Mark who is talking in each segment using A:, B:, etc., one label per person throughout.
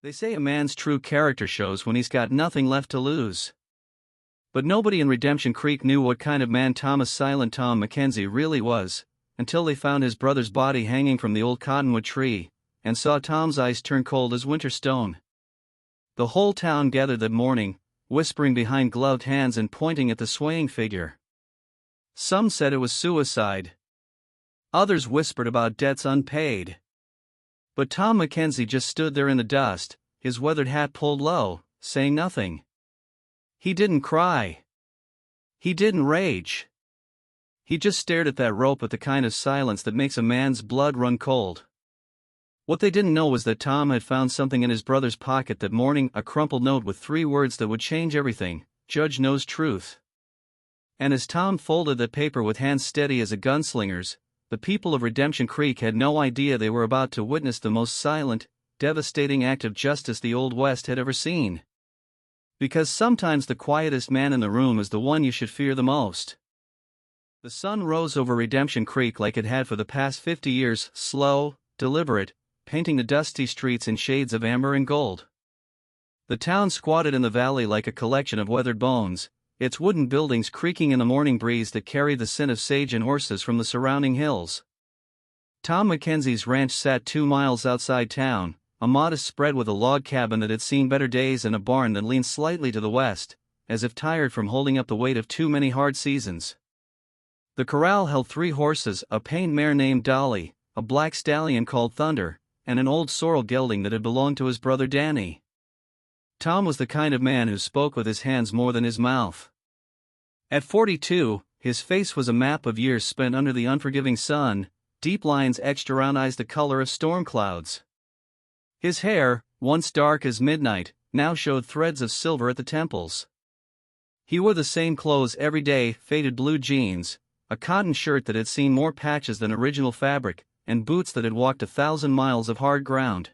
A: They say a man's true character shows when he's got nothing left to lose. But nobody in Redemption Creek knew what kind of man Silent Tom McKenzie really was, until they found his brother's body hanging from the old cottonwood tree, and saw Tom's eyes turn cold as winter stone. The whole town gathered that morning, whispering behind gloved hands and pointing at the swaying figure. Some said it was suicide. Others whispered about debts unpaid. But Tom McKenzie just stood there in the dust, his weathered hat pulled low, saying nothing. He didn't cry. He didn't rage. He just stared at that rope with the kind of silence that makes a man's blood run cold. What they didn't know was that Tom had found something in his brother's pocket that morning, a crumpled note with 3 words that would change everything: "Judge knows truth." And as Tom folded that paper with hands steady as a gunslinger's, the people of Redemption Creek had no idea they were about to witness the most silent, devastating act of justice the Old West had ever seen. Because sometimes the quietest man in the room is the one you should fear the most. The sun rose over Redemption Creek like it had for the past 50 years, slow, deliberate, painting the dusty streets in shades of amber and gold. The town squatted in the valley like a collection of weathered bones, its wooden buildings creaking in the morning breeze that carried the scent of sage and horses from the surrounding hills. Tom McKenzie's ranch sat 2 miles outside town, a modest spread with a log cabin that had seen better days and a barn that leaned slightly to the west, as if tired from holding up the weight of too many hard seasons. The corral held 3 horses, a pained mare named Dolly, a black stallion called Thunder, and an old sorrel gelding that had belonged to his brother Danny. Tom was the kind of man who spoke with his hands more than his mouth. At 42, his face was a map of years spent under the unforgiving sun, deep lines etched around eyes the color of storm clouds. His hair, once dark as midnight, now showed threads of silver at the temples. He wore the same clothes every day, faded blue jeans, a cotton shirt that had seen more patches than original fabric, and boots that had walked 1,000 miles of hard ground.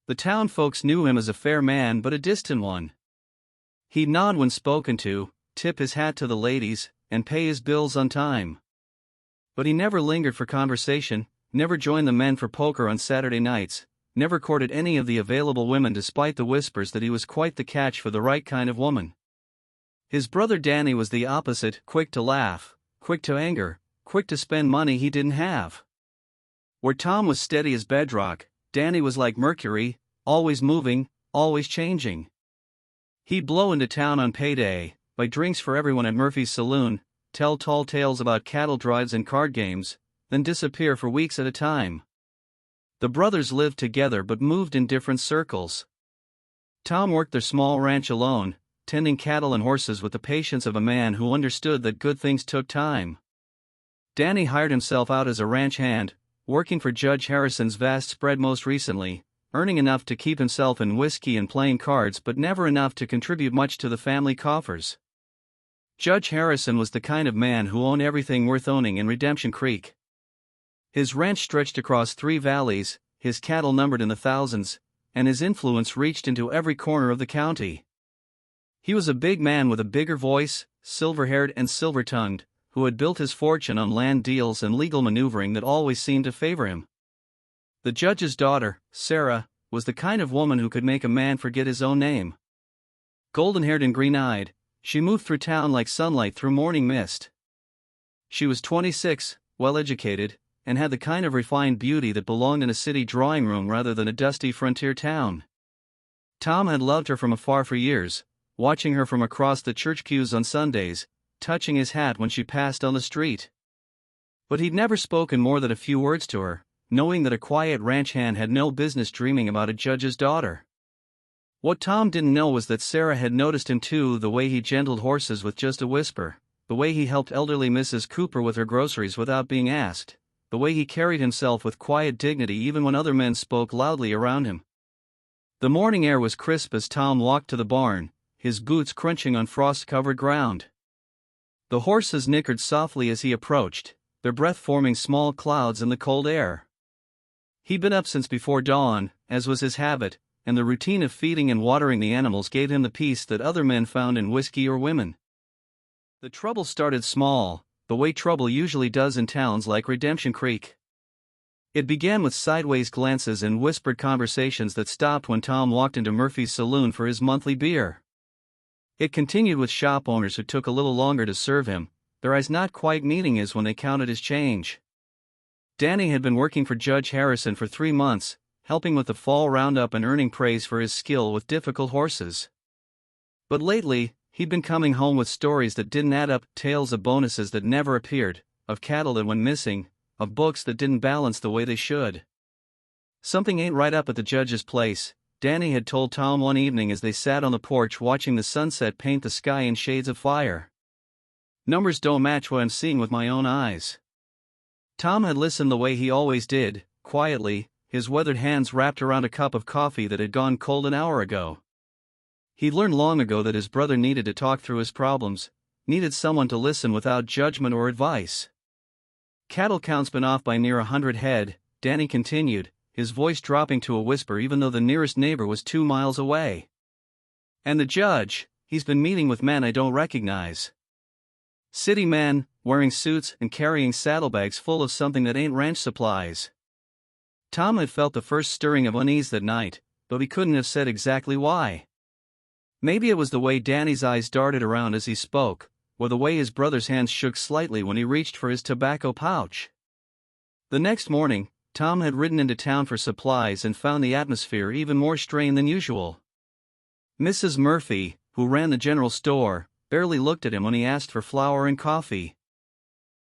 A: The town folks knew him as a fair man but a distant one. He'd nod when spoken to, tip his hat to the ladies, and pay his bills on time. But he never lingered for conversation, never joined the men for poker on Saturday nights, never courted any of the available women despite the whispers that he was quite the catch for the right kind of woman. His brother Danny was the opposite, quick to laugh, quick to anger, quick to spend money he didn't have. Where Tom was steady as bedrock, Danny was like Mercury, always moving, always changing. He'd blow into town on payday, buy drinks for everyone at Murphy's Saloon, tell tall tales about cattle drives and card games, then disappear for weeks at a time. The brothers lived together but moved in different circles. Tom worked their small ranch alone, tending cattle and horses with the patience of a man who understood that good things took time. Danny hired himself out as a ranch hand, working for Judge Harrison's vast spread most recently, earning enough to keep himself in whiskey and playing cards but never enough to contribute much to the family coffers. Judge Harrison was the kind of man who owned everything worth owning in Redemption Creek. His ranch stretched across 3 valleys, his cattle numbered in the thousands, and his influence reached into every corner of the county. He was a big man with a bigger voice, silver-haired and silver-tongued, who had built his fortune on land deals and legal maneuvering that always seemed to favor him. The judge's daughter, Sarah, was the kind of woman who could make a man forget his own name. Golden-haired and green-eyed, she moved through town like sunlight through morning mist. She was 26, well-educated, and had the kind of refined beauty that belonged in a city drawing room rather than a dusty frontier town. Tom had loved her from afar for years, watching her from across the church pews on Sundays, touching his hat when she passed on the street. But he'd never spoken more than a few words to her, knowing that a quiet ranch hand had no business dreaming about a judge's daughter. What Tom didn't know was that Sarah had noticed him too, the way he gentled horses with just a whisper, the way he helped elderly Mrs. Cooper with her groceries without being asked, the way he carried himself with quiet dignity even when other men spoke loudly around him. The morning air was crisp as Tom walked to the barn, his boots crunching on frost-covered ground. The horses nickered softly as he approached, their breath forming small clouds in the cold air. He'd been up since before dawn, as was his habit, and the routine of feeding and watering the animals gave him the peace that other men found in whiskey or women. The trouble started small, the way trouble usually does in towns like Redemption Creek. It began with sideways glances and whispered conversations that stopped when Tom walked into Murphy's saloon for his monthly beer. It continued with shop owners who took a little longer to serve him, their eyes not quite meeting his when they counted his change. Danny had been working for Judge Harrison for 3 months, helping with the fall roundup and earning praise for his skill with difficult horses. But lately, he'd been coming home with stories that didn't add up, tales of bonuses that never appeared, of cattle that went missing, of books that didn't balance the way they should. Something ain't right up at the judge's place, Danny had told Tom one evening as they sat on the porch watching the sunset paint the sky in shades of fire. Numbers don't match what I'm seeing with my own eyes. Tom had listened the way he always did, quietly, his weathered hands wrapped around a cup of coffee that had gone cold an hour ago. He'd learned long ago that his brother needed to talk through his problems, needed someone to listen without judgment or advice. Cattle count's been off by near 100 head, Danny continued, his voice dropping to a whisper even though the nearest neighbor was 2 miles away. And the judge, he's been meeting with men I don't recognize. City men, wearing suits and carrying saddlebags full of something that ain't ranch supplies. Tom had felt the first stirring of unease that night, though he couldn't have said exactly why. Maybe it was the way Danny's eyes darted around as he spoke, or the way his brother's hands shook slightly when he reached for his tobacco pouch. The next morning, Tom had ridden into town for supplies and found the atmosphere even more strained than usual. Mrs. Murphy, who ran the general store, barely looked at him when he asked for flour and coffee.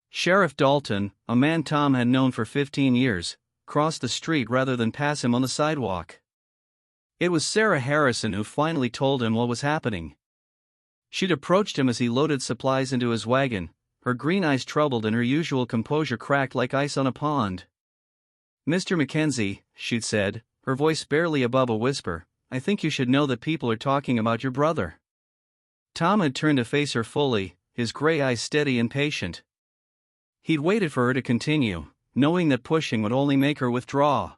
A: Sheriff Dalton, a man Tom had known for 15 years, crossed the street rather than pass him on the sidewalk. It was Sarah Harrison who finally told him what was happening. She'd approached him as he loaded supplies into his wagon, her green eyes troubled and her usual composure cracked like ice on a pond. "Mr. McKenzie," she'd said, her voice barely above a whisper, "I think you should know that people are talking about your brother." Tom had turned to face her fully, his gray eyes steady and patient. He'd waited for her to continue, knowing that pushing would only make her withdraw.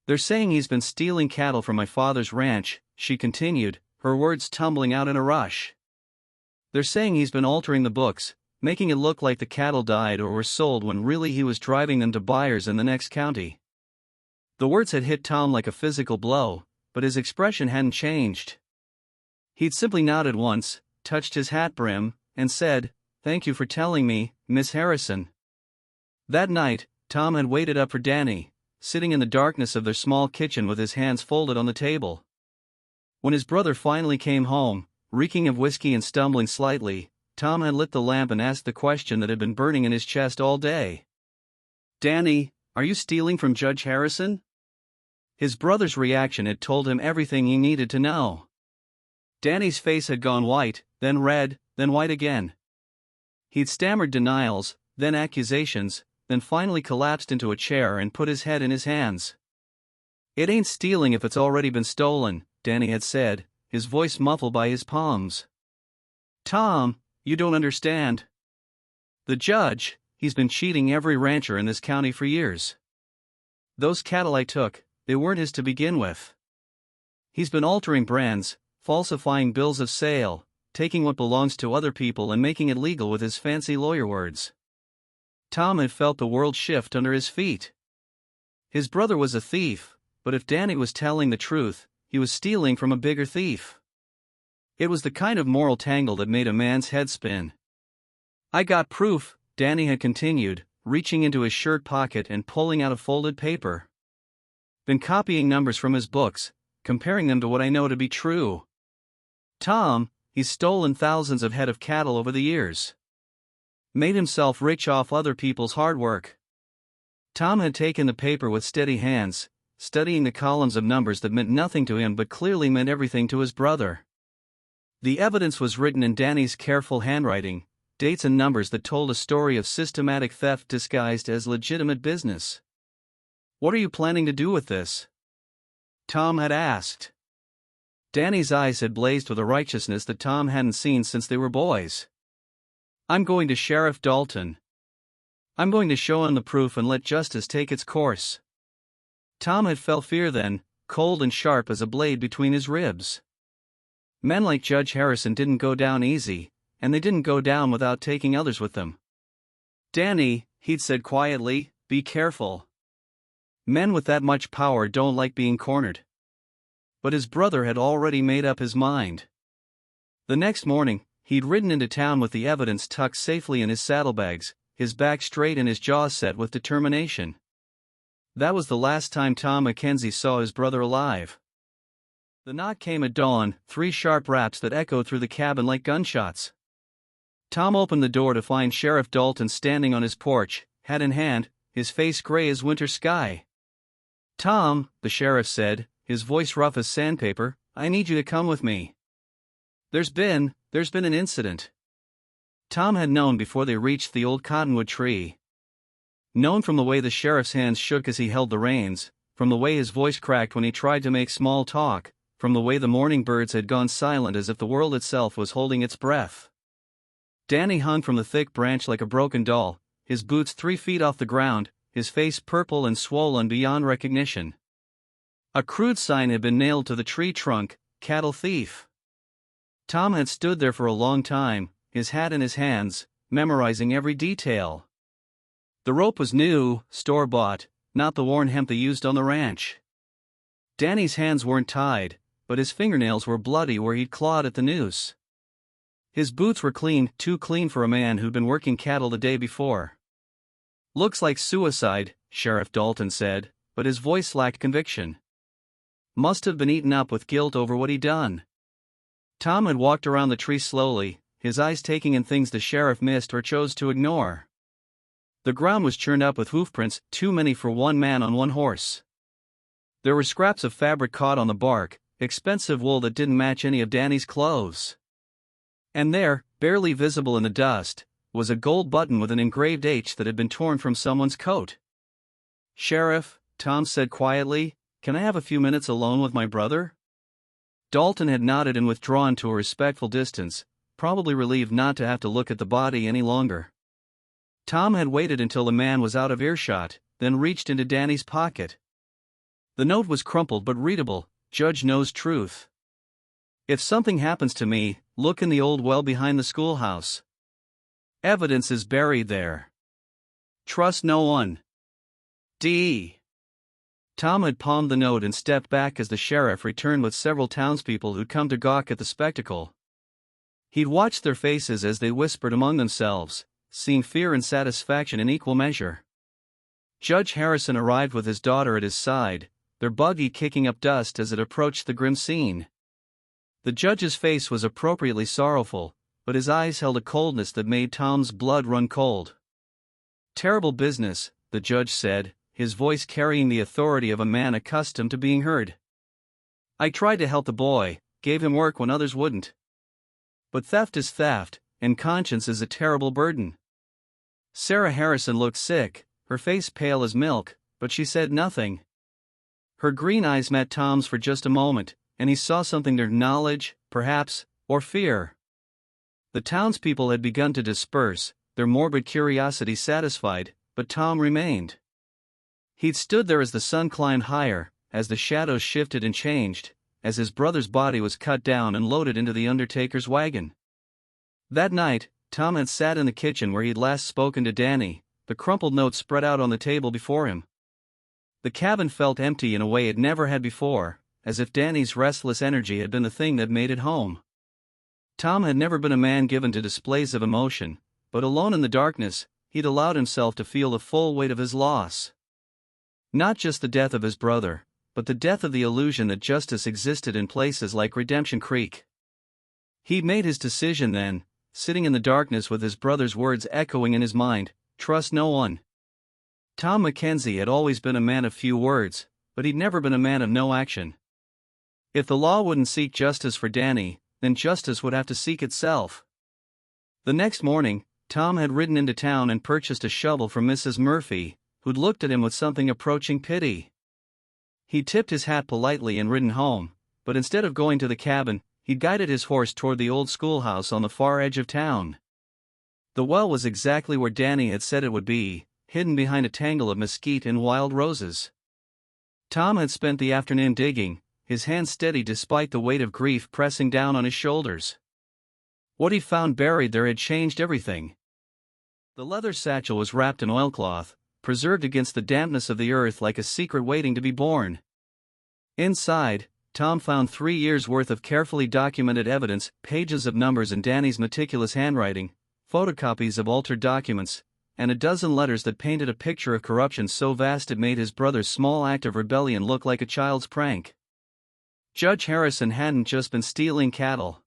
A: "They're saying he's been stealing cattle from my father's ranch," she continued, her words tumbling out in a rush. "They're saying he's been altering the books, making it look like the cattle died or were sold when really he was driving them to buyers in the next county." The words had hit Tom like a physical blow, but his expression hadn't changed. He'd simply nodded once, touched his hat brim, and said, "Thank you for telling me, Miss Harrison." That night, Tom had waited up for Danny, sitting in the darkness of their small kitchen with his hands folded on the table. When his brother finally came home, reeking of whiskey and stumbling slightly, Tom had lit the lamp and asked the question that had been burning in his chest all day. "Danny, are you stealing from Judge Harrison?" His brother's reaction had told him everything he needed to know. Danny's face had gone white, then red, then white again. He'd stammered denials, then accusations, then finally collapsed into a chair and put his head in his hands. "It ain't stealing if it's already been stolen," Danny had said, his voice muffled by his palms. "Tom, you don't understand. The judge, he's been cheating every rancher in this county for years. Those cattle I took, they weren't his to begin with. He's been altering brands, falsifying bills of sale, taking what belongs to other people and making it legal with his fancy lawyer words." Tom had felt the world shift under his feet. His brother was a thief, but if Danny was telling the truth, he was stealing from a bigger thief. It was the kind of moral tangle that made a man's head spin. "I got proof," Danny had continued, reaching into his shirt pocket and pulling out a folded paper. "Been copying numbers from his books, comparing them to what I know to be true. Tom, he's stolen thousands of head of cattle over the years. Made himself rich off other people's hard work." Tom had taken the paper with steady hands, studying the columns of numbers that meant nothing to him but clearly meant everything to his brother. The evidence was written in Danny's careful handwriting, dates and numbers that told a story of systematic theft disguised as legitimate business. "What are you planning to do with this?" Tom had asked. Danny's eyes had blazed with a righteousness that Tom hadn't seen since they were boys. "I'm going to Sheriff Dalton. I'm going to show him the proof and let justice take its course." Tom had felt fear then, cold and sharp as a blade between his ribs. Men like Judge Harrison didn't go down easy, and they didn't go down without taking others with them. "Danny," he'd said quietly, "be careful. Men with that much power don't like being cornered. But his brother had already made up his mind. The next morning, he'd ridden into town with the evidence tucked safely in his saddlebags, his back straight and his jaws set with determination. That was the last time Tom McKenzie saw his brother alive. The knock came at dawn, 3 sharp raps that echoed through the cabin like gunshots. Tom opened the door to find Sheriff Dalton standing on his porch, hat in hand, his face gray as winter sky. "Tom," the sheriff said, his voice rough as sandpaper, "I need you to come with me. There's been an incident." Tom had known before they reached the old cottonwood tree. Known from the way the sheriff's hands shook as he held the reins, from the way his voice cracked when he tried to make small talk, from the way the morning birds had gone silent as if the world itself was holding its breath. Danny hung from the thick branch like a broken doll, his boots 3 feet off the ground, his face purple and swollen beyond recognition. A crude sign had been nailed to the tree trunk, "Cattle Thief." Tom had stood there for a long time, his hat in his hands, memorizing every detail. The rope was new, store-bought, not the worn hemp they used on the ranch. Danny's hands weren't tied, but his fingernails were bloody where he'd clawed at the noose. His boots were clean, too clean for a man who'd been working cattle the day before. "Looks like suicide," Sheriff Dalton said, but his voice lacked conviction. "Must have been eaten up with guilt over what he'd done." Tom had walked around the tree slowly, his eyes taking in things the sheriff missed or chose to ignore. The ground was churned up with hoofprints, too many for one man on one horse. There were scraps of fabric caught on the bark, expensive wool that didn't match any of Danny's clothes. And there, barely visible in the dust, was a gold button with an engraved H that had been torn from someone's coat. "Sheriff," Tom said quietly, "can I have a few minutes alone with my brother?" Dalton had nodded and withdrawn to a respectful distance, probably relieved not to have to look at the body any longer. Tom had waited until the man was out of earshot, then reached into Danny's pocket. The note was crumpled but readable. "Judge knows truth. If something happens to me, look in the old well behind the schoolhouse. Evidence is buried there. Trust no one. D." Tom had palmed the note and stepped back as the sheriff returned with several townspeople who'd come to gawk at the spectacle. He'd watched their faces as they whispered among themselves, seeing fear and satisfaction in equal measure. Judge Harrison arrived with his daughter at his side, their buggy kicking up dust as it approached the grim scene. The judge's face was appropriately sorrowful, but his eyes held a coldness that made Tom's blood run cold. "Terrible business," the judge said, his voice carrying the authority of a man accustomed to being heard. "I tried to help the boy, gave him work when others wouldn't. But theft is theft, and conscience is a terrible burden." Sarah Harrison looked sick, her face pale as milk, but she said nothing. Her green eyes met Tom's for just a moment, and he saw something there: knowledge, perhaps, or fear. The townspeople had begun to disperse, their morbid curiosity satisfied, but Tom remained. He'd stood there as the sun climbed higher, as the shadows shifted and changed, as his brother's body was cut down and loaded into the undertaker's wagon. That night, Tom had sat in the kitchen where he'd last spoken to Danny, the crumpled note spread out on the table before him. The cabin felt empty in a way it never had before, as if Danny's restless energy had been the thing that made it home. Tom had never been a man given to displays of emotion, but alone in the darkness, he'd allowed himself to feel the full weight of his loss. Not just the death of his brother, but the death of the illusion that justice existed in places like Redemption Creek. He'd made his decision then, sitting in the darkness with his brother's words echoing in his mind, "Trust no one." Tom McKenzie had always been a man of few words, but he'd never been a man of no action. If the law wouldn't seek justice for Danny, then justice would have to seek itself. The next morning, Tom had ridden into town and purchased a shovel from Mrs. Murphy, who'd looked at him with something approaching pity. He'd tipped his hat politely and ridden home, but instead of going to the cabin, he'd guided his horse toward the old schoolhouse on the far edge of town. The well was exactly where Danny had said it would be, hidden behind a tangle of mesquite and wild roses. Tom had spent the afternoon digging, his hands steady despite the weight of grief pressing down on his shoulders. What he found buried there had changed everything. The leather satchel was wrapped in oilcloth, preserved against the dampness of the earth like a secret waiting to be born. Inside, Tom found 3 years' worth of carefully documented evidence, pages of numbers in Danny's meticulous handwriting, photocopies of altered documents, and a dozen letters that painted a picture of corruption so vast it made his brother's small act of rebellion look like a child's prank. Judge Harrison hadn't just been stealing cattle.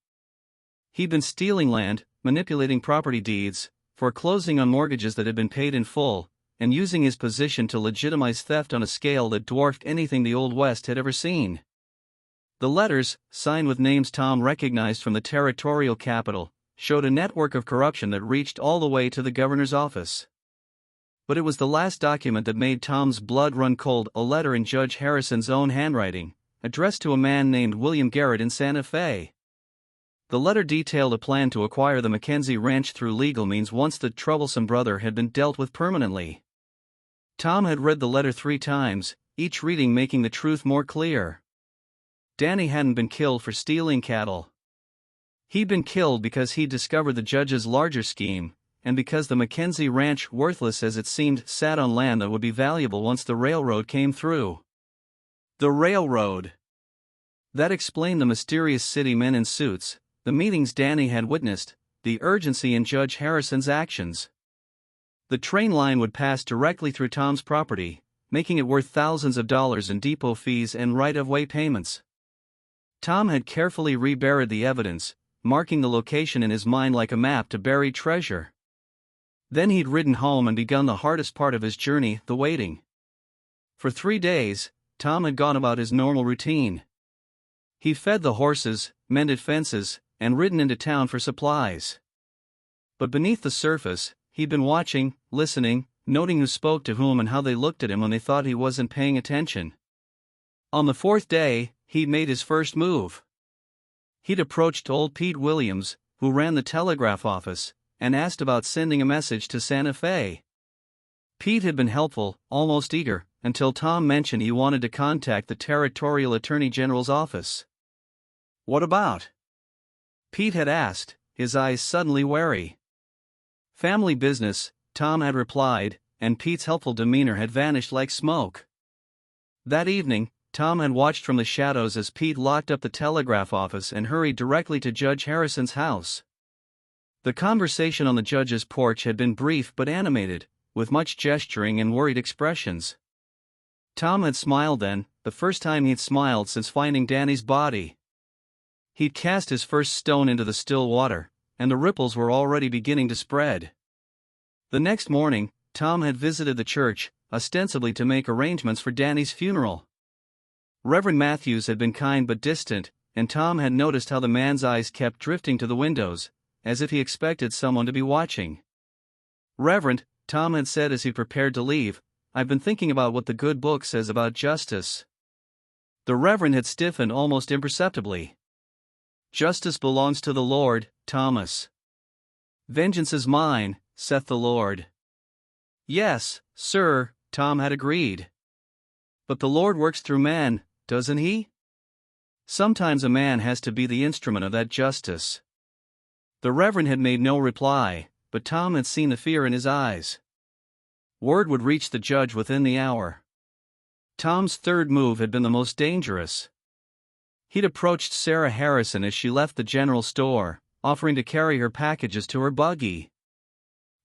A: He'd been stealing land, manipulating property deeds, foreclosing on mortgages that had been paid in full, and using his position to legitimize theft on a scale that dwarfed anything the Old West had ever seen. The letters, signed with names Tom recognized from the territorial capital, showed a network of corruption that reached all the way to the governor's office. But it was the last document that made Tom's blood run cold, a letter in Judge Harrison's own handwriting, addressed to a man named William Garrett in Santa Fe. The letter detailed a plan to acquire the McKenzie ranch through legal means once the troublesome brother had been dealt with permanently. Tom had read the letter 3 times, each reading making the truth more clear. Danny hadn't been killed for stealing cattle. He'd been killed because he'd discovered the judge's larger scheme, and because the McKenzie ranch, worthless as it seemed, sat on land that would be valuable once the railroad came through. The railroad. That explained the mysterious city men in suits, the meetings Danny had witnessed, the urgency in Judge Harrison's actions. The train line would pass directly through Tom's property, making it worth thousands of dollars in depot fees and right-of-way payments. Tom had carefully reburied the evidence, marking the location in his mind like a map to buried treasure. Then he'd ridden home and begun the hardest part of his journey, the waiting. For 3 days, Tom had gone about his normal routine. He fed the horses, mended fences, and ridden into town for supplies. But beneath the surface, he'd been watching, listening, noting who spoke to whom and how they looked at him when they thought he wasn't paying attention. On the 4th day, he'd made his first move. He'd approached old Pete Williams, who ran the telegraph office, and asked about sending a message to Santa Fe. Pete had been helpful, almost eager, until Tom mentioned he wanted to contact the Territorial Attorney General's office. "What about?" Pete had asked, his eyes suddenly wary. "Family business," Tom had replied, and Pete's helpful demeanor had vanished like smoke. That evening, Tom had watched from the shadows as Pete locked up the telegraph office and hurried directly to Judge Harrison's house. The conversation on the judge's porch had been brief but animated, with much gesturing and worried expressions. Tom had smiled then, the first time he'd smiled since finding Danny's body. He'd cast his first stone into the still water, and the ripples were already beginning to spread. The next morning, Tom had visited the church, ostensibly to make arrangements for Danny's funeral. Reverend Matthews had been kind but distant, and Tom had noticed how the man's eyes kept drifting to the windows, as if he expected someone to be watching. "Reverend," Tom had said as he prepared to leave, "I've been thinking about what the good book says about justice." The Reverend had stiffened almost imperceptibly. "Justice belongs to the Lord, Thomas. Vengeance is mine, saith the Lord." "Yes, sir," Tom had agreed. "But the Lord works through men, doesn't he? Sometimes a man has to be the instrument of that justice." The Reverend had made no reply, but Tom had seen the fear in his eyes. Word would reach the judge within the hour. Tom's third move had been the most dangerous. He'd approached Sarah Harrison as she left the general store, offering to carry her packages to her buggy.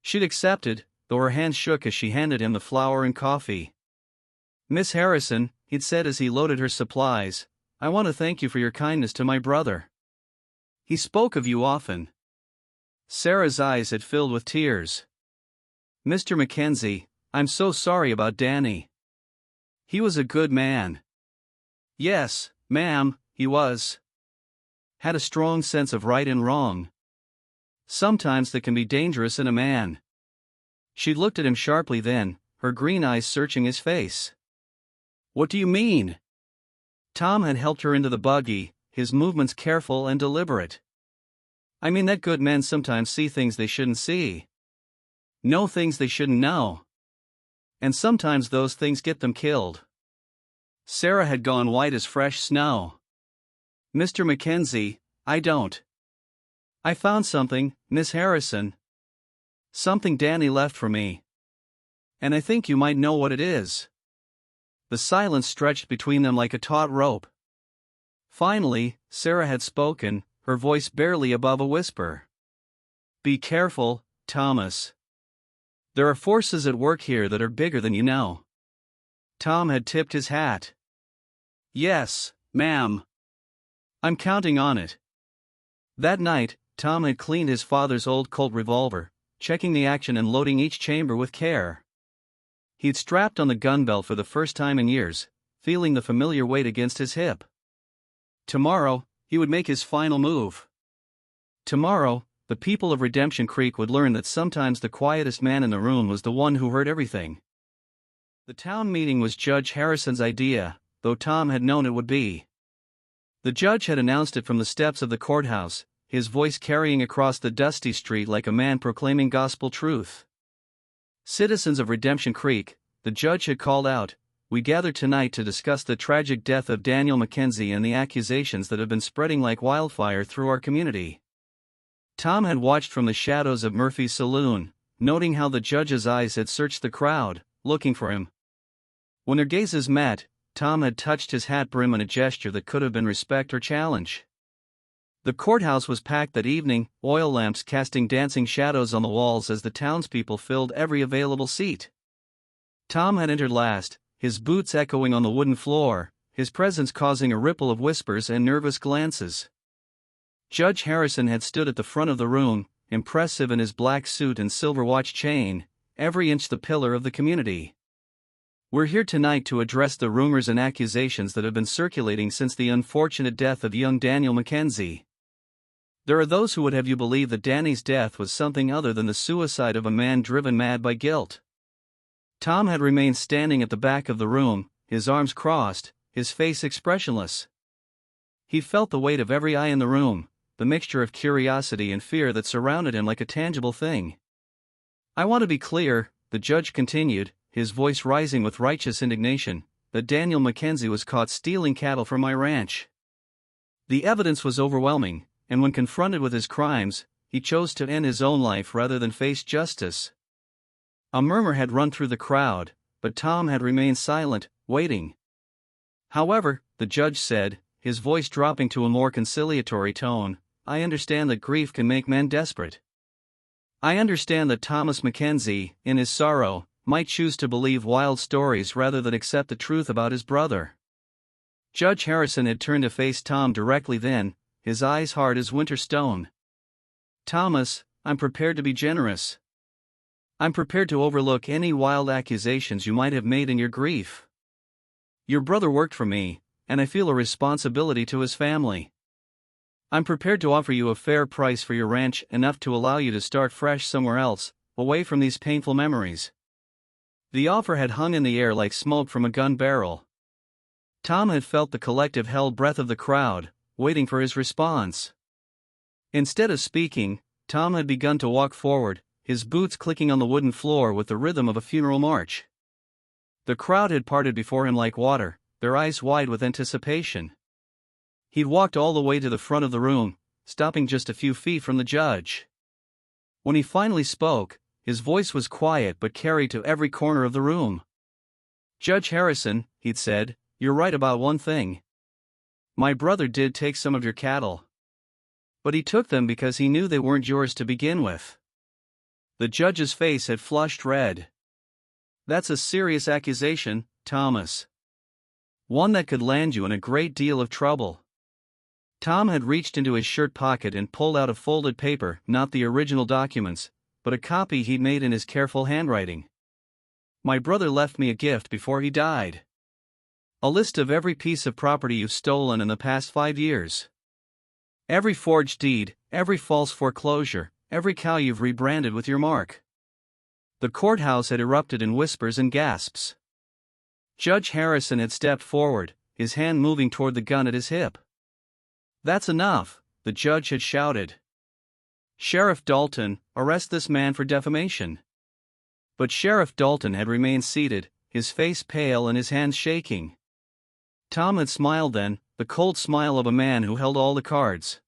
A: She'd accepted, though her hand shook as she handed him the flour and coffee. "Miss Harrison," he'd said as he loaded her supplies, "I want to thank you for your kindness to my brother. He spoke of you often." Sarah's eyes had filled with tears. "Mr. McKenzie, I'm so sorry about Danny. He was a good man." "Yes, ma'am, he was. Had a strong sense of right and wrong. Sometimes that can be dangerous in a man." She looked at him sharply then, her green eyes searching his face. "What do you mean?" Tom had helped her into the buggy, his movements careful and deliberate. "I mean that good men sometimes see things they shouldn't see. Know things they shouldn't know. And sometimes those things get them killed." Sarah had gone white as fresh snow. "Mr. McKenzie, I don't. I found something, Miss Harrison. Something Danny left for me." And I think you might know what it is." The silence stretched between them like a taut rope. Finally, Sarah had spoken, her voice barely above a whisper. "Be careful, Thomas. There are forces at work here that are bigger than you know." Tom had tipped his hat. "Yes, ma'am. I'm counting on it." That night, Tom had cleaned his father's old Colt revolver, checking the action and loading each chamber with care. He'd strapped on the gun belt for the first time in years, feeling the familiar weight against his hip. Tomorrow, he would make his final move. Tomorrow, the people of Redemption Creek would learn that sometimes the quietest man in the room was the one who heard everything. The town meeting was Judge Harrison's idea, though Tom had known it would be. The judge had announced it from the steps of the courthouse, his voice carrying across the dusty street like a man proclaiming gospel truth. "Citizens of Redemption Creek," the judge had called out, "we gather tonight to discuss the tragic death of Daniel McKenzie and the accusations that have been spreading like wildfire through our community." Tom had watched from the shadows of Murphy's saloon, noting how the judge's eyes had searched the crowd, looking for him. When their gazes met, Tom had touched his hat brim in a gesture that could have been respect or challenge. The courthouse was packed that evening, oil lamps casting dancing shadows on the walls as the townspeople filled every available seat. Tom had entered last, his boots echoing on the wooden floor, his presence causing a ripple of whispers and nervous glances. Judge Harrison had stood at the front of the room, impressive in his black suit and silver watch chain, every inch the pillar of the community. "We're here tonight to address the rumors and accusations that have been circulating since the unfortunate death of young Daniel McKenzie. There are those who would have you believe that Danny's death was something other than the suicide of a man driven mad by guilt." Tom had remained standing at the back of the room, his arms crossed, his face expressionless. He felt the weight of every eye in the room, the mixture of curiosity and fear that surrounded him like a tangible thing. "I want to be clear," the judge continued, his voice rising with righteous indignation, "that Daniel McKenzie was caught stealing cattle from my ranch. The evidence was overwhelming, and when confronted with his crimes, he chose to end his own life rather than face justice." A murmur had run through the crowd, but Tom had remained silent, waiting. "However," the judge said, his voice dropping to a more conciliatory tone, "I understand that grief can make men desperate. I understand that Thomas McKenzie, in his sorrow, might choose to believe wild stories rather than accept the truth about his brother." Judge Harrison had turned to face Tom directly then, his eyes hard as winter stone. "Thomas, I'm prepared to be generous. I'm prepared to overlook any wild accusations you might have made in your grief. Your brother worked for me, and I feel a responsibility to his family. I'm prepared to offer you a fair price for your ranch, enough to allow you to start fresh somewhere else, away from these painful memories." The offer had hung in the air like smoke from a gun barrel. Tom had felt the collective held breath of the crowd, waiting for his response. Instead of speaking, Tom had begun to walk forward, his boots clicking on the wooden floor with the rhythm of a funeral march. The crowd had parted before him like water, their eyes wide with anticipation. He'd walked all the way to the front of the room, stopping just a few feet from the judge. When he finally spoke, his voice was quiet but carried to every corner of the room. "Judge Harrison," he'd said, "you're right about one thing. My brother did take some of your cattle. But he took them because he knew they weren't yours to begin with." The judge's face had flushed red. "That's a serious accusation, Thomas. One that could land you in a great deal of trouble." Tom had reached into his shirt pocket and pulled out a folded paper, not the original documents, but a copy he'd made in his careful handwriting. "My brother left me a gift before he died. A list of every piece of property you've stolen in the past 5 years. Every forged deed, every false foreclosure, every cow you've rebranded with your mark." The courthouse had erupted in whispers and gasps. Judge Harrison had stepped forward, his hand moving toward the gun at his hip. "That's enough," the judge had shouted. "Sheriff Dalton, arrest this man for defamation." But Sheriff Dalton had remained seated, his face pale and his hands shaking. Tom had smiled then, the cold smile of a man who held all the cards.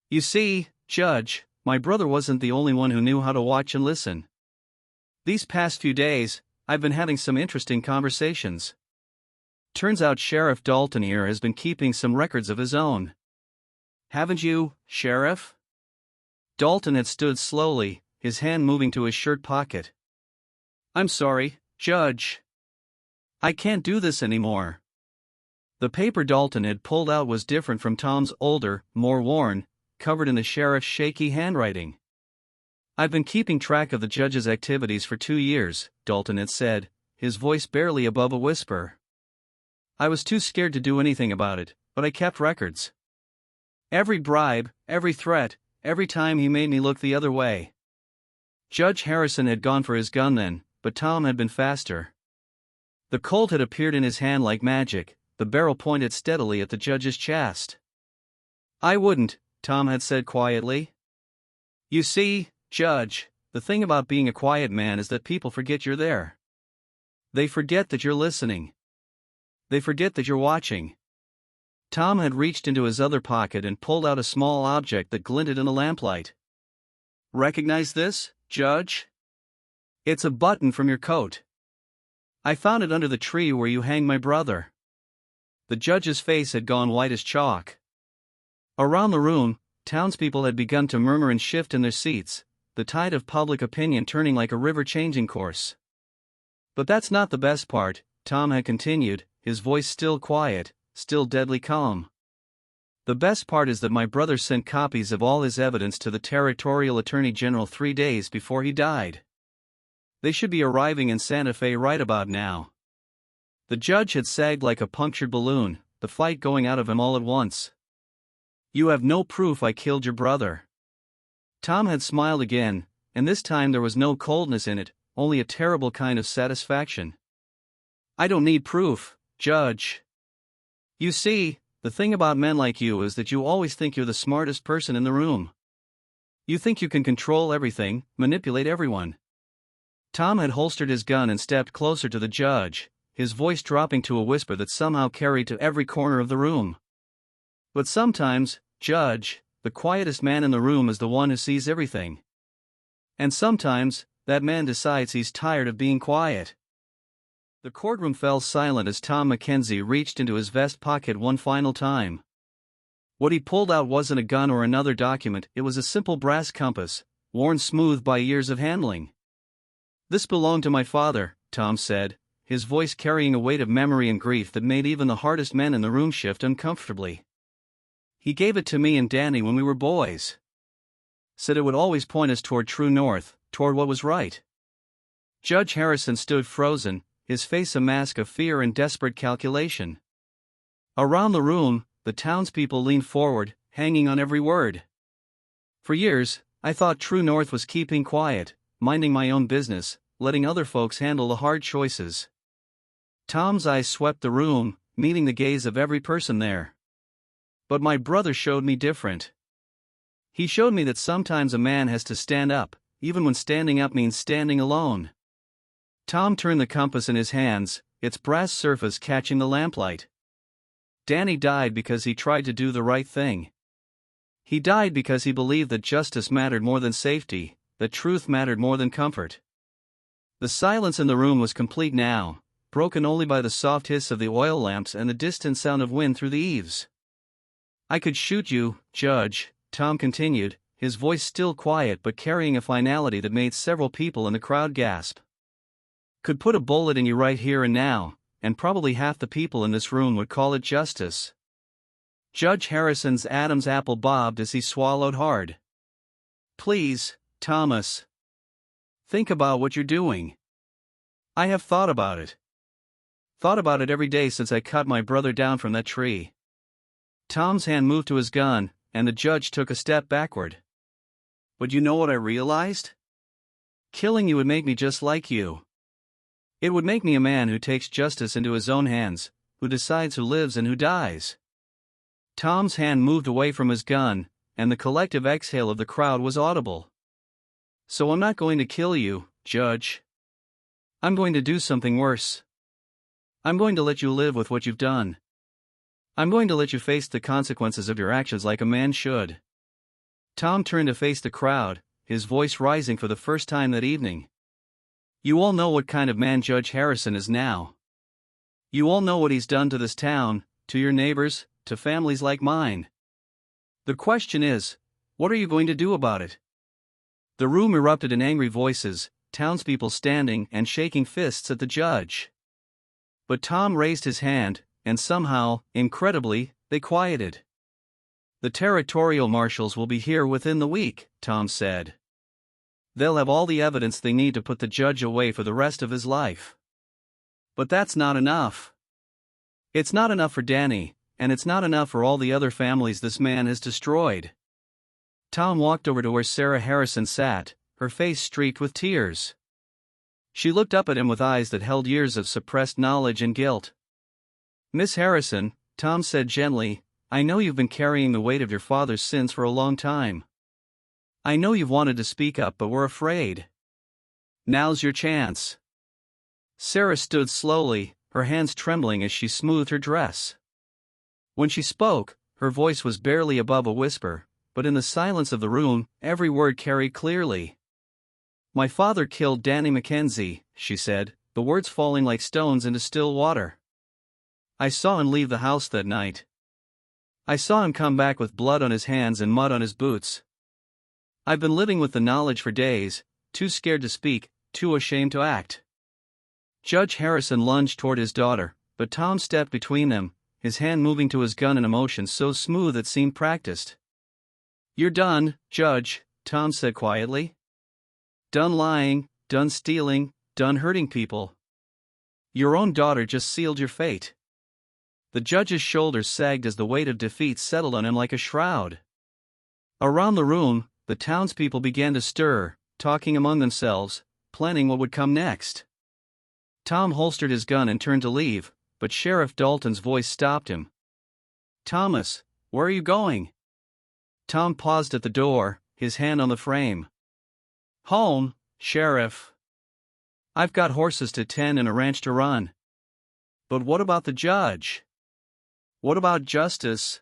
A: "You see, Judge, my brother wasn't the only one who knew how to watch and listen. These past few days, I've been having some interesting conversations. Turns out Sheriff Dalton here has been keeping some records of his own. Haven't you, Sheriff? Dalton had stood slowly, his hand moving to his shirt pocket. I'm sorry, Judge. I can't do this anymore. The paper Dalton had pulled out was different from Tom's older, more worn, covered in the sheriff's shaky handwriting. I've been keeping track of the judge's activities for 2 years, Dalton had said, his voice barely above a whisper. I was too scared to do anything about it, but I kept records. Every bribe, every threat, every time he made me look the other way. Judge Harrison had gone for his gun then, but Tom had been faster. The Colt had appeared in his hand like magic, the barrel pointed steadily at the judge's chest. I wouldn't, Tom had said quietly. You see, Judge, the thing about being a quiet man is that people forget you're there. They forget that you're listening. They forget that you're watching. Tom had reached into his other pocket and pulled out a small object that glinted in the lamplight. Recognize this, Judge? It's a button from your coat. I found it under the tree where you hanged my brother. The judge's face had gone white as chalk. Around the room, townspeople had begun to murmur and shift in their seats, the tide of public opinion turning like a river changing course. But that's not the best part, Tom had continued, his voice still quiet, still deadly calm. The best part is that my brother sent copies of all his evidence to the Territorial Attorney General 3 days before he died. They should be arriving in Santa Fe right about now. The judge had sagged like a punctured balloon, the fight going out of him all at once. You have no proof I killed your brother. Tom had smiled again, and this time there was no coldness in it, only a terrible kind of satisfaction. I don't need proof, Judge. You see, the thing about men like you is that you always think you're the smartest person in the room. You think you can control everything, manipulate everyone. Tom had holstered his gun and stepped closer to the judge, his voice dropping to a whisper that somehow carried to every corner of the room. But sometimes, Judge, the quietest man in the room is the one who sees everything. And sometimes, that man decides he's tired of being quiet. The courtroom fell silent as Tom McKenzie reached into his vest pocket one final time. What he pulled out wasn't a gun or another document, it was a simple brass compass, worn smooth by years of handling. This belonged to my father, Tom said, his voice carrying a weight of memory and grief that made even the hardest men in the room shift uncomfortably. He gave it to me and Danny when we were boys. Said it would always point us toward true north, toward what was right. Judge Harrison stood frozen, his face a mask of fear and desperate calculation. Around the room, the townspeople leaned forward, hanging on every word. For years, I thought true north was keeping quiet, minding my own business, letting other folks handle the hard choices. Tom's eyes swept the room, meeting the gaze of every person there. But my brother showed me different. He showed me that sometimes a man has to stand up, even when standing up means standing alone. Tom turned the compass in his hands, its brass surface catching the lamplight. Danny died because he tried to do the right thing. He died because he believed that justice mattered more than safety, that truth mattered more than comfort. The silence in the room was complete now, broken only by the soft hiss of the oil lamps and the distant sound of wind through the eaves. I could shoot you, Judge, Tom continued, his voice still quiet but carrying a finality that made several people in the crowd gasp. Could put a bullet in you right here and now, and probably half the people in this room would call it justice. Judge Harrison's Adam's apple bobbed as he swallowed hard. Please, Thomas. Think about what you're doing. I have thought about it. Thought about it every day since I cut my brother down from that tree. Tom's hand moved to his gun, and the judge took a step backward. But you know what I realized? Killing you would make me just like you. It would make me a man who takes justice into his own hands, who decides who lives and who dies. Tom's hand moved away from his gun, and the collective exhale of the crowd was audible. So I'm not going to kill you, Judge. I'm going to do something worse. I'm going to let you live with what you've done. I'm going to let you face the consequences of your actions like a man should. Tom turned to face the crowd, his voice rising for the first time that evening. You all know what kind of man Judge Harrison is now. You all know what he's done to this town, to your neighbors, to families like mine. The question is, what are you going to do about it? The room erupted in angry voices, townspeople standing and shaking fists at the judge. But Tom raised his hand, and somehow, incredibly, they quieted. The territorial marshals will be here within the week, Tom said. They'll have all the evidence they need to put the judge away for the rest of his life. But that's not enough. It's not enough for Danny, and it's not enough for all the other families this man has destroyed. Tom walked over to where Sarah Harrison sat, her face streaked with tears. She looked up at him with eyes that held years of suppressed knowledge and guilt. Miss Harrison, Tom said gently, I know you've been carrying the weight of your father's sins for a long time. I know you've wanted to speak up but were afraid. Now's your chance. Sarah stood slowly, her hands trembling as she smoothed her dress. When she spoke, her voice was barely above a whisper, but in the silence of the room, every word carried clearly. My father killed Danny McKenzie, she said, the words falling like stones into still water. I saw him leave the house that night. I saw him come back with blood on his hands and mud on his boots. I've been living with the knowledge for days, too scared to speak, too ashamed to act. Judge Harrison lunged toward his daughter, but Tom stepped between them, his hand moving to his gun in a motion so smooth it seemed practiced. You're done, Judge, Tom said quietly. Done lying, done stealing, done hurting people. Your own daughter just sealed your fate. The judge's shoulders sagged as the weight of defeat settled on him like a shroud. Around the room, the townspeople began to stir, talking among themselves, planning what would come next. Tom holstered his gun and turned to leave, but Sheriff Dalton's voice stopped him. Thomas, where are you going? Tom paused at the door, his hand on the frame. Home, Sheriff. I've got horses to tend and a ranch to run. But what about the judge? What about justice?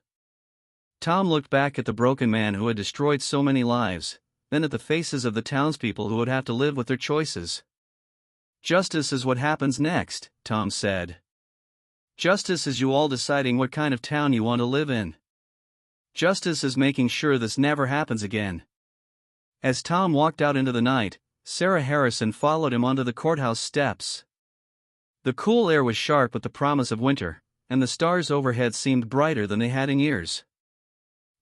A: Tom looked back at the broken man who had destroyed so many lives, then at the faces of the townspeople who would have to live with their choices. Justice is what happens next, Tom said. Justice is you all deciding what kind of town you want to live in. Justice is making sure this never happens again. As Tom walked out into the night, Sarah Harrison followed him onto the courthouse steps. The cool air was sharp with the promise of winter, and the stars overhead seemed brighter than they had in years.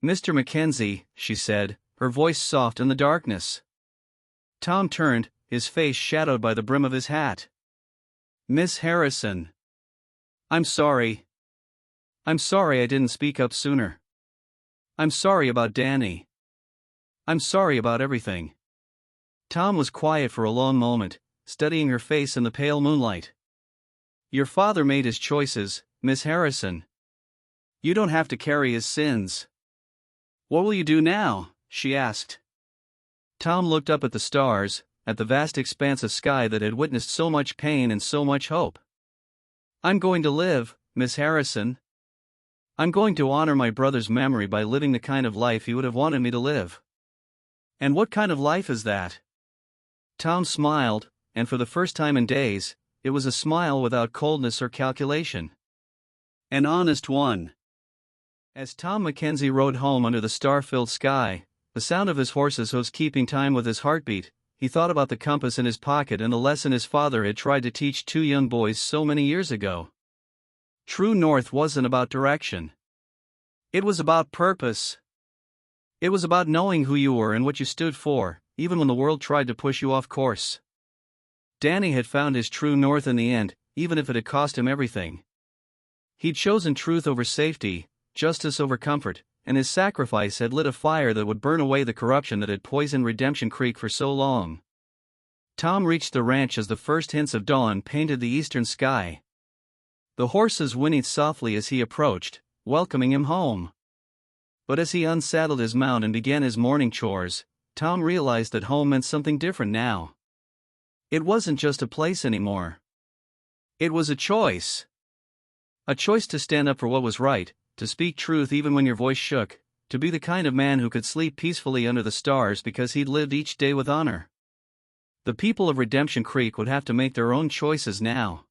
A: Mr. McKenzie, she said, her voice soft in the darkness. Tom turned, his face shadowed by the brim of his hat. Miss Harrison. I'm sorry. I'm sorry I didn't speak up sooner. I'm sorry about Danny. I'm sorry about everything. Tom was quiet for a long moment, studying her face in the pale moonlight. Your father made his choices, Miss Harrison. You don't have to carry his sins. What will you do now? She asked. Tom looked up at the stars, at the vast expanse of sky that had witnessed so much pain and so much hope. I'm going to live, Miss Harrison. I'm going to honor my brother's memory by living the kind of life he would have wanted me to live. And what kind of life is that? Tom smiled, and for the first time in days, it was a smile without coldness or calculation. An honest one. As Tom McKenzie rode home under the star-filled sky, the sound of his horse's hoofs keeping time with his heartbeat, he thought about the compass in his pocket and the lesson his father had tried to teach two young boys so many years ago. True north wasn't about direction. It was about purpose. It was about knowing who you were and what you stood for, even when the world tried to push you off course. Danny had found his true north in the end, even if it had cost him everything. He'd chosen truth over safety, justice over comfort, and his sacrifice had lit a fire that would burn away the corruption that had poisoned Redemption Creek for so long. Tom reached the ranch as the first hints of dawn painted the eastern sky. The horses whinnied softly as he approached, welcoming him home. But as he unsaddled his mount and began his morning chores, Tom realized that home meant something different now. It wasn't just a place anymore. It was a choice. A choice to stand up for what was right, to speak truth even when your voice shook, to be the kind of man who could sleep peacefully under the stars because he'd lived each day with honor. The people of Redemption Creek would have to make their own choices now.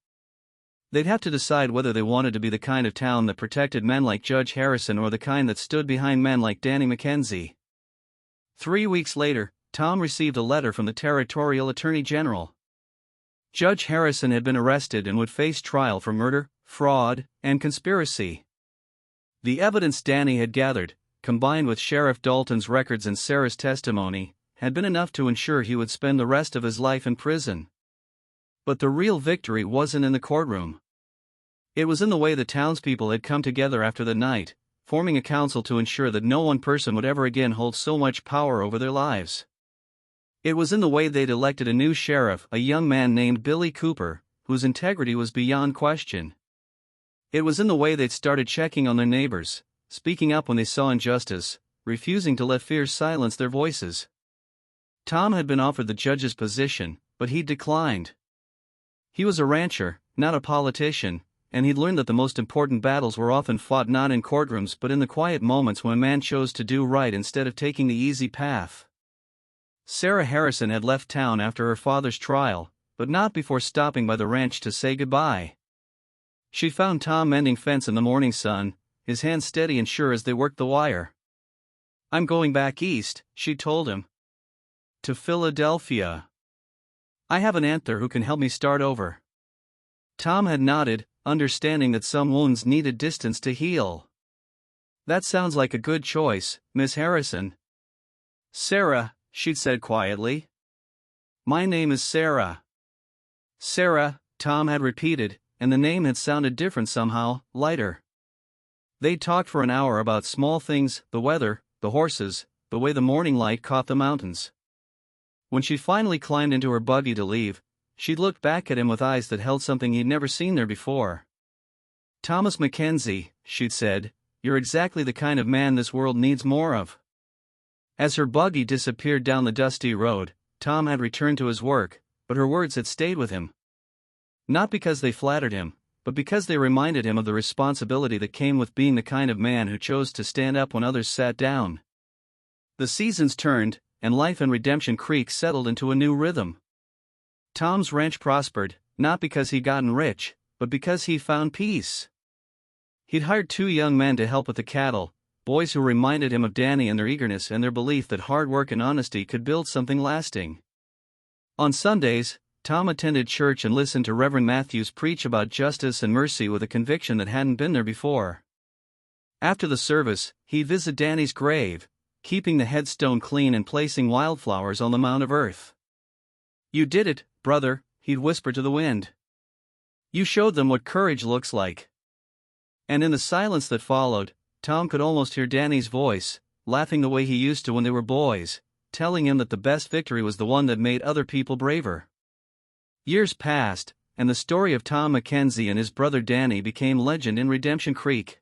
A: They'd have to decide whether they wanted to be the kind of town that protected men like Judge Harrison or the kind that stood behind men like Danny McKenzie. 3 weeks later, Tom received a letter from the Territorial Attorney General. Judge Harrison had been arrested and would face trial for murder, fraud, and conspiracy. The evidence Danny had gathered, combined with Sheriff Dalton's records and Sarah's testimony, had been enough to ensure he would spend the rest of his life in prison. But the real victory wasn't in the courtroom. It was in the way the townspeople had come together after the night, forming a council to ensure that no one person would ever again hold so much power over their lives. It was in the way they'd elected a new sheriff, a young man named Billy Cooper, whose integrity was beyond question. It was in the way they'd started checking on their neighbors, speaking up when they saw injustice, refusing to let fear silence their voices. Tom had been offered the judge's position, but he'd declined. He was a rancher, not a politician, and he'd learned that the most important battles were often fought not in courtrooms but in the quiet moments when a man chose to do right instead of taking the easy path. Sarah Harrison had left town after her father's trial, but not before stopping by the ranch to say goodbye. She found Tom mending fence in the morning sun, his hands steady and sure as they worked the wire. "I'm going back east," she told him. "To Philadelphia. I have an aunt there who can help me start over." Tom had nodded, understanding that some wounds needed distance to heal. "That sounds like a good choice, Miss Harrison." "Sarah," she'd said quietly. "My name is Sarah." "Sarah," Tom had repeated, and the name had sounded different somehow, lighter. They talked for an hour about small things, the weather, the horses, the way the morning light caught the mountains. When she finally climbed into her buggy to leave, she looked back at him with eyes that held something he'd never seen there before. "Thomas McKenzie," she'd said, "you're exactly the kind of man this world needs more of." As her buggy disappeared down the dusty road, Tom had returned to his work, but her words had stayed with him. Not because they flattered him, but because they reminded him of the responsibility that came with being the kind of man who chose to stand up when others sat down. The seasons turned, and life in Redemption Creek settled into a new rhythm. Tom's ranch prospered, not because he'd gotten rich, but because he found peace. He'd hired 2 young men to help with the cattle, boys who reminded him of Danny and their eagerness and their belief that hard work and honesty could build something lasting. On Sundays, Tom attended church and listened to Reverend Matthews preach about justice and mercy with a conviction that hadn't been there before. After the service, he'd visit Danny's grave, keeping the headstone clean and placing wildflowers on the mound of earth. "You did it, brother," he'd whisper to the wind. "You showed them what courage looks like." And in the silence that followed, Tom could almost hear Danny's voice, laughing the way he used to when they were boys, telling him that the best victory was the one that made other people braver. Years passed, and the story of Tom McKenzie and his brother Danny became legend in Redemption Creek.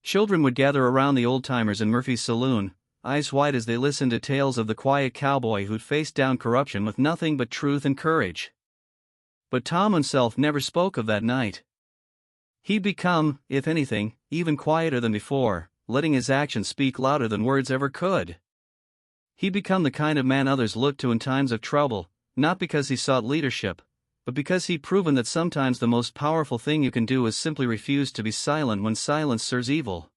A: Children would gather around the old-timers in Murphy's saloon, eyes wide as they listened to tales of the quiet cowboy who'd faced down corruption with nothing but truth and courage. But Tom himself never spoke of that night. He'd become, if anything, even quieter than before, letting his actions speak louder than words ever could. He'd become the kind of man others looked to in times of trouble, not because he sought leadership, but because he'd proven that sometimes the most powerful thing you can do is simply refuse to be silent when silence serves evil.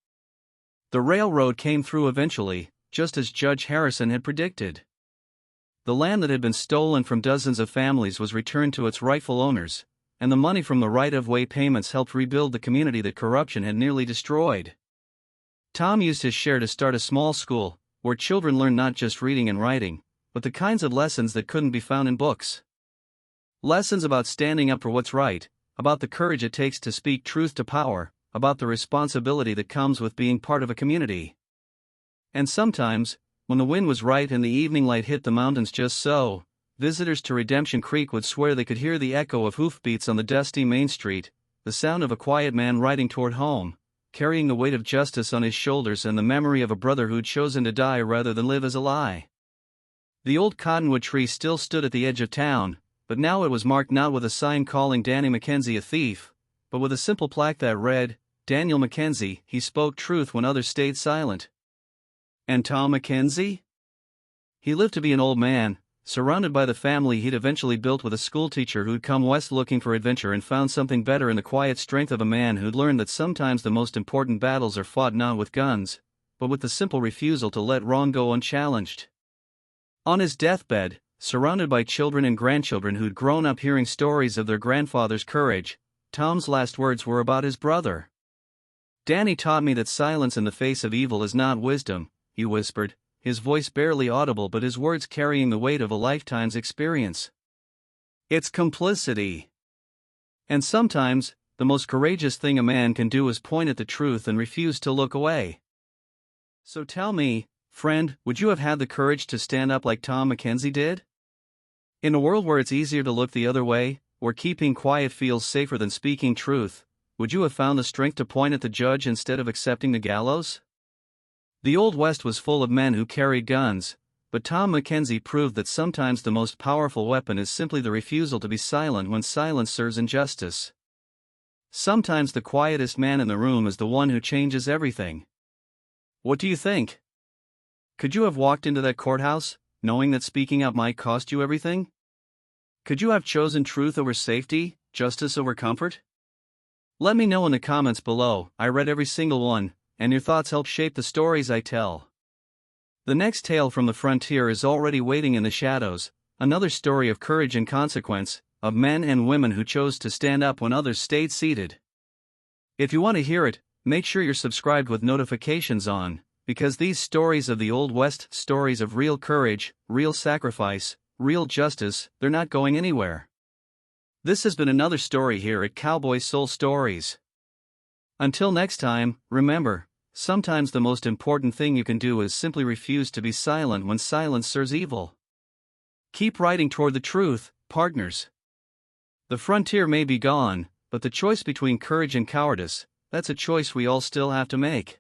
A: The railroad came through eventually, just as Judge Harrison had predicted. The land that had been stolen from dozens of families was returned to its rightful owners, and the money from the right-of-way payments helped rebuild the community that corruption had nearly destroyed. Tom used his share to start a small school, where children learned not just reading and writing, but the kinds of lessons that couldn't be found in books. Lessons about standing up for what's right, about the courage it takes to speak truth to power, about the responsibility that comes with being part of a community. And sometimes, when the wind was right and the evening light hit the mountains just so, visitors to Redemption Creek would swear they could hear the echo of hoofbeats on the dusty main street, the sound of a quiet man riding toward home, carrying the weight of justice on his shoulders and the memory of a brother who'd chosen to die rather than live as a lie. The old cottonwood tree still stood at the edge of town, but now it was marked not with a sign calling Danny McKenzie a thief, but with a simple plaque that read, "Daniel McKenzie, he spoke truth when others stayed silent." And Tom McKenzie? He lived to be an old man, surrounded by the family he'd eventually built with a schoolteacher who'd come west looking for adventure and found something better in the quiet strength of a man who'd learned that sometimes the most important battles are fought not with guns, but with the simple refusal to let wrong go unchallenged. On his deathbed, surrounded by children and grandchildren who'd grown up hearing stories of their grandfather's courage, Tom's last words were about his brother. "Danny taught me that silence in the face of evil is not wisdom," he whispered, his voice barely audible but his words carrying the weight of a lifetime's experience. "It's complicity. And sometimes, the most courageous thing a man can do is point at the truth and refuse to look away." So tell me, friend, would you have had the courage to stand up like Tom McKenzie did? In a world where it's easier to look the other way, where keeping quiet feels safer than speaking truth, would you have found the strength to point at the judge instead of accepting the gallows? The Old West was full of men who carried guns, but Tom McKenzie proved that sometimes the most powerful weapon is simply the refusal to be silent when silence serves injustice. Sometimes the quietest man in the room is the one who changes everything. What do you think? Could you have walked into that courthouse, knowing that speaking up might cost you everything? Could you have chosen truth over safety, justice over comfort? Let me know in the comments below. I read every single one, and your thoughts help shape the stories I tell. The next tale from the frontier is already waiting in the shadows, another story of courage and consequence, of men and women who chose to stand up when others stayed seated. If you want to hear it, make sure you're subscribed with notifications on, because these stories of the Old West, stories of real courage, real sacrifice, real justice, they're not going anywhere. This has been another story here at Cowboy Soul Stories. Until next time, remember, sometimes the most important thing you can do is simply refuse to be silent when silence serves evil. Keep writing toward the truth, partners. The frontier may be gone, but the choice between courage and cowardice, that's a choice we all still have to make.